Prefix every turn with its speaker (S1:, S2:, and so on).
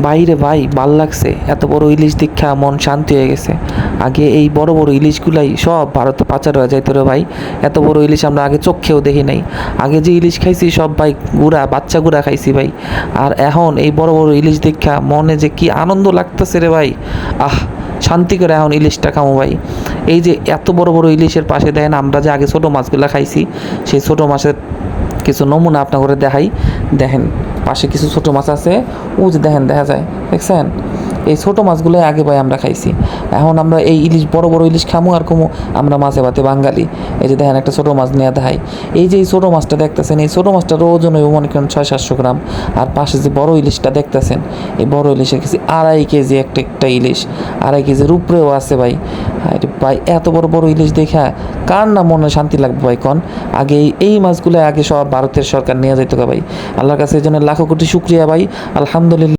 S1: বাইরে ভাই ভাল লাগছে, এত বড় ইলিশ দেখা মন শান্তি হয়ে গেছে। আগে এই বড় বড় ইলিশগুলাই সব ভারতে পাচার হয়ে যাইতো রে ভাই। এত বড় ইলিশ আমরা আগে চোখেও দেখি নাই। আগে যে ইলিশ খাইছি সব ভাই গুড়া, বাচ্চা গুড়া খাইছি ভাই। আর এখন এই বড় বড় ইলিশ দেখা মনে যে কি আনন্দ লাগতেছে রে ভাই। আহ, শান্তি করে এখন ইলিশটা খামো ভাই। এই যে এত বড় বড় ইলিশের পাশে দেখেন আমরা যে আগে ছোটো মাছগুলো খাইছি, সেই ছোটো মাছের কিছু নমুনা আপনার করে দেখাই। দেখেন পাশে কিছু ছোটো মাছ আছে, ও যে দেখেন দেখা যায়, দেখছেন? এই ছোটো মাছগুলো আগে ভাই আমরা খাইছি। এখন আমরা এই ইলিশ বড় বড় ইলিশ খামু আর কমু আমরা মাছে ভাতে বাঙালি। এই যে দেখেন একটা ছোটো মাছ নিয়ে দেখাই। এই যে এই ছোটো মাছটা দেখতেছেন, এই ছোটো মাছটার ওজন হইব মনে করেন 600-700 গ্রাম। আর পাশে যে বড় ইলিশটা দেখতেছেন, এই বড় ইলিশের কাছে 2.5 কেজি একটা ইলিশ, 2.5 কেজির উপরেও আছে ভাই। আরে ভাই এত বড় বড় ইলিশ দেখা কার না মনে শান্তি লাগবে ভাই কন? আগে এই মাছগুলো আগে সব ভারতের সরকার নিয়ে যাইতো ভাই। আল্লাহর কাছে এই জন্য লাখো কোটি শুক্রিয়া ভাই, আলহামদুলিল্লাহ।